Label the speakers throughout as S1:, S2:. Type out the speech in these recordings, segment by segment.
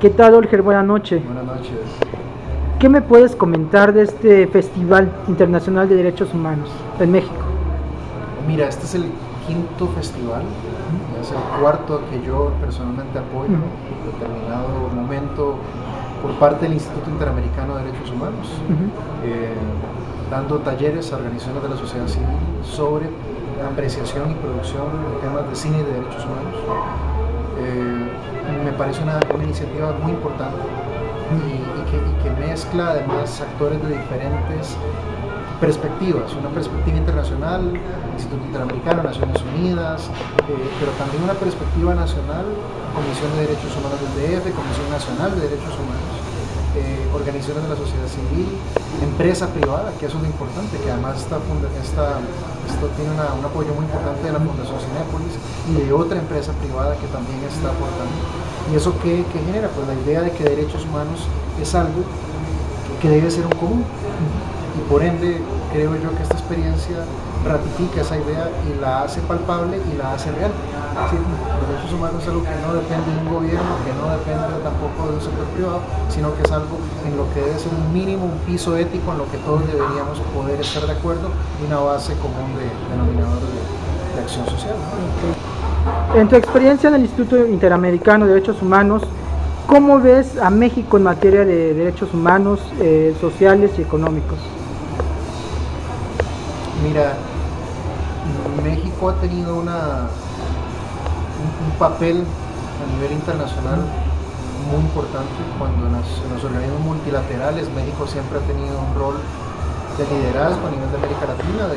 S1: ¿Qué tal, Olger? Buenas noches.
S2: Buenas noches.
S1: ¿Qué me puedes comentar de este Festival Internacional de Derechos Humanos en México?
S2: Mira, este es el quinto festival, es el cuarto que yo personalmente apoyo en determinado momento por parte del Instituto Interamericano de Derechos Humanos, dando talleres a organizaciones de la sociedad civil sobre apreciación y producción de temas de cine y de derechos humanos. Me parece una iniciativa muy importante y que mezcla además actores de diferentes perspectivas, una perspectiva internacional, Instituto Interamericano, Naciones Unidas, pero también una perspectiva nacional, Comisión de Derechos Humanos del DF, Comisión Nacional de Derechos Humanos, organizaciones de la sociedad civil, empresa privada, que eso es lo importante, que además esto tiene un apoyo muy importante de la Fundación Cinépolis y de otra empresa privada que también está aportando. ¿Y eso qué genera? Pues la idea de que derechos humanos es algo que debe ser un común. Y por ende, creo yo que esta experiencia ratifica esa idea y la hace palpable y la hace real. Sí, los derechos humanos es algo que no depende de un gobierno, que no depende tampoco de un sector privado, sino que es algo en lo que debe ser un mínimo, un piso ético en lo que todos deberíamos poder estar de acuerdo y una base común de denominador de acción social.
S1: En tu experiencia en el Instituto Interamericano de Derechos Humanos, ¿cómo ves a México en materia de derechos humanos, sociales y económicos?
S2: Mira, México ha tenido un papel a nivel internacional muy importante. Cuando en los organismos multilaterales, México siempre ha tenido un rol de liderazgo a nivel de América Latina, de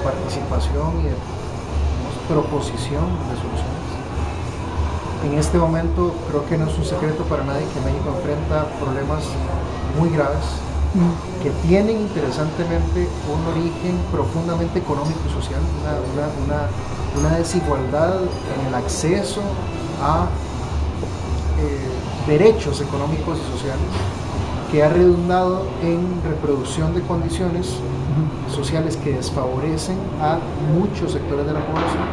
S2: participación y de proposición de soluciones. En este momento creo que no es un secreto para nadie que México enfrenta problemas muy graves que tienen interesantemente un origen profundamente económico y social, una desigualdad en el acceso a derechos económicos y sociales que ha redundado en reproducción de condiciones sociales que desfavorecen a muchos sectores de la población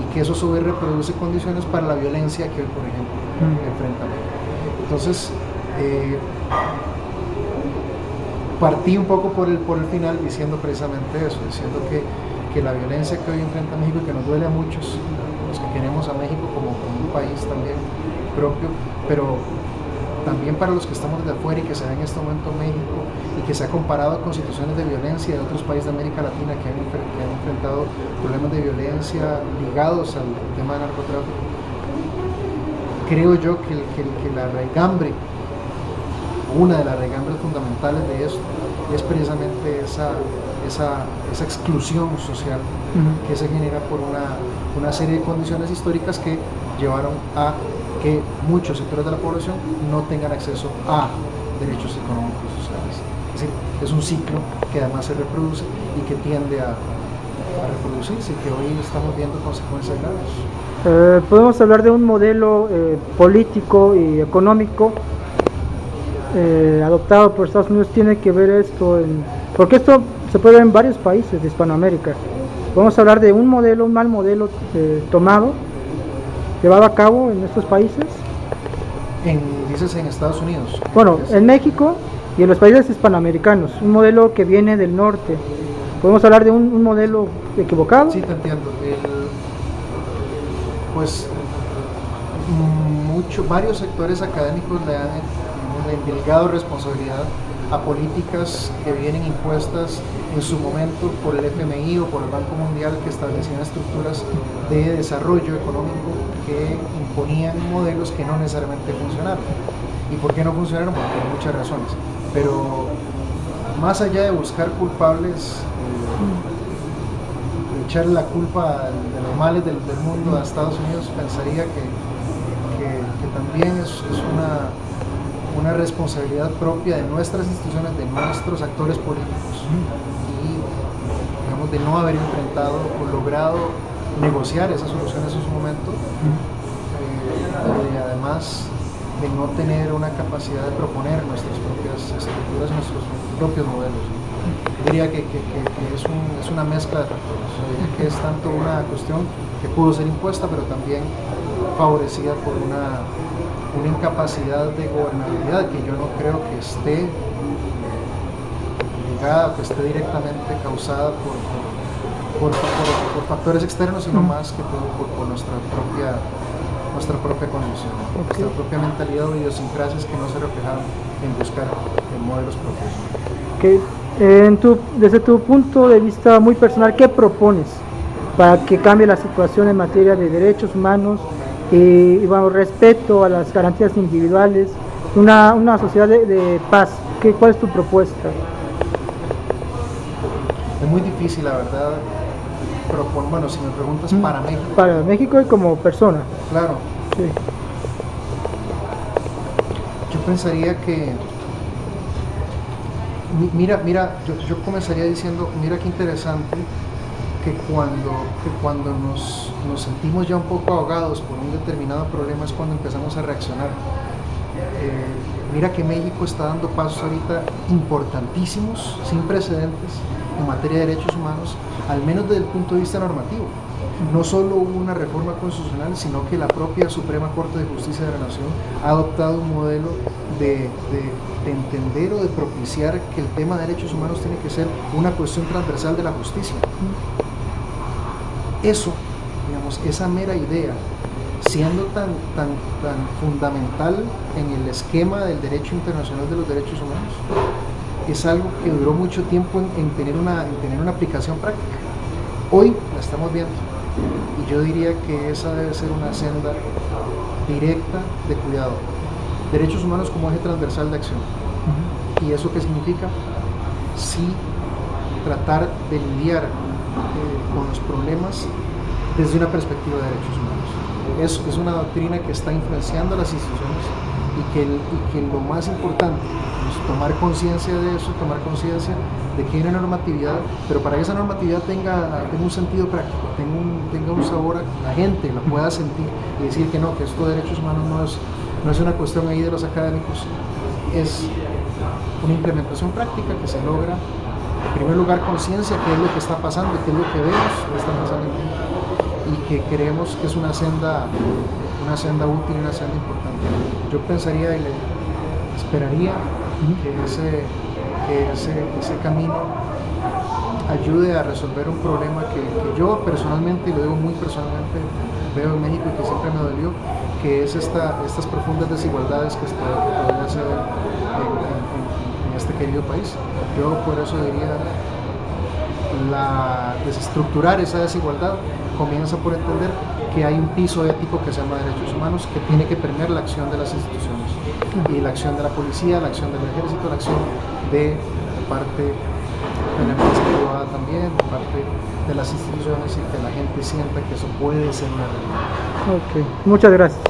S2: y que eso a su vez reproduce condiciones para la violencia que hoy, por ejemplo, enfrenta México. Entonces, partí un poco por el final diciendo precisamente eso, diciendo que la violencia que hoy enfrenta México y que nos duele a muchos, los que queremos a México como un país también propio, pero también para los que estamos desde afuera y que se ve en este momento México y que se ha comparado con situaciones de violencia de otros países de América Latina que han enfrentado problemas de violencia ligados al tema del narcotráfico. Creo yo que la raigambre, una de las raigambres fundamentales de esto es precisamente esa exclusión social que se genera por una serie de condiciones históricas que llevaron a que muchos sectores de la población no tengan acceso a derechos económicos y sociales. Es decir, es un ciclo que además se reproduce y que tiende a reproducirse y que hoy estamos viendo consecuencias graves.
S1: Podemos hablar de un modelo político y económico adoptado por Estados Unidos. Tiene que ver esto, porque esto se puede ver en varios países de Hispanoamérica. Podemos hablar de un mal modelo llevado a cabo en estos países.
S2: Dices en Estados Unidos.
S1: Bueno, en México y en los países hispanoamericanos, un modelo que viene del norte. ¿Podemos hablar de un modelo equivocado?
S2: Sí, te entiendo. Varios sectores académicos le han endilgado responsabilidad a políticas que vienen impuestas en su momento por el FMI o por el Banco Mundial, que establecían estructuras de desarrollo económico que imponían modelos que no necesariamente funcionaron. ¿Y por qué no funcionaron? Porque hay muchas razones. Pero más allá de buscar culpables, echarle la culpa de los males del mundo a Estados Unidos, pensaría que también es una responsabilidad propia de nuestras instituciones, de nuestros actores políticos y digamos de no haber enfrentado o logrado negociar esas soluciones en su momento, y además de no tener una capacidad de proponer nuestras propias estructuras, nuestros propios modelos. Diría que es una mezcla de factores, que es tanto una cuestión que pudo ser impuesta, pero también favorecida por una una incapacidad de gobernabilidad que yo no creo que esté ligada, que esté directamente causada por factores externos, sino más que todo por nuestra propia condición, nuestra propia mentalidad o idiosincrasias que no se reflejaron en buscar modelos propios.
S1: Okay. Desde tu punto de vista muy personal, ¿qué propones para que cambie la situación en materia de derechos humanos y bueno, respeto a las garantías individuales, una sociedad de paz? ¿Cuál es tu propuesta?
S2: Es muy difícil, la verdad. Bueno, si me preguntas para México.
S1: Para México y como persona.
S2: Claro.
S1: Sí.
S2: Yo pensaría que, mira, yo comenzaría diciendo, mira qué interesante que cuando nos sentimos ya un poco ahogados por un determinado problema es cuando empezamos a reaccionar. Mira que México está dando pasos ahorita importantísimos, sin precedentes, en materia de derechos humanos, al menos desde el punto de vista normativo. No solo hubo una reforma constitucional, sino que la propia Suprema Corte de Justicia de la Nación ha adoptado un modelo de entender o de propiciar que el tema de derechos humanos tiene que ser una cuestión transversal de la justicia. Eso, digamos, esa mera idea, siendo tan fundamental en el esquema del derecho internacional de los derechos humanos, es algo que duró mucho tiempo en tener una aplicación práctica. Hoy la estamos viendo y yo diría que esa debe ser una senda directa de cuidado. Derechos humanos como eje transversal de acción. ¿Y eso qué significa? Sí, tratar de lidiar con los problemas desde una perspectiva de derechos humanos. Es una doctrina que está influenciando a las instituciones y que lo más importante es tomar conciencia de eso, tomar conciencia de que hay una normatividad, pero para que esa normatividad tenga un sentido práctico, tenga un sabor, la gente la pueda sentir y decir que no, que esto de derechos humanos no es una cuestión ahí de los académicos, es una implementación práctica que se logra, en primer lugar, conciencia, qué es lo que está pasando, qué es lo que vemos, qué está pasando en México, y que creemos que es una senda útil, una senda importante. Yo pensaría y le esperaría que ese camino ayude a resolver un problema que yo personalmente, y lo digo muy personalmente, veo en México y que siempre me dolió, que es estas profundas desigualdades que todavía se ven en este querido país. Yo por eso diría, desestructurar esa desigualdad comienza por entender que hay un piso ético que se llama derechos humanos, que tiene que permear la acción de las instituciones, y la acción de la policía, la acción del ejército, la acción de parte de la empresa privada también, de parte de las instituciones, y que la gente sienta que eso puede ser una realidad.
S1: Ok, muchas gracias.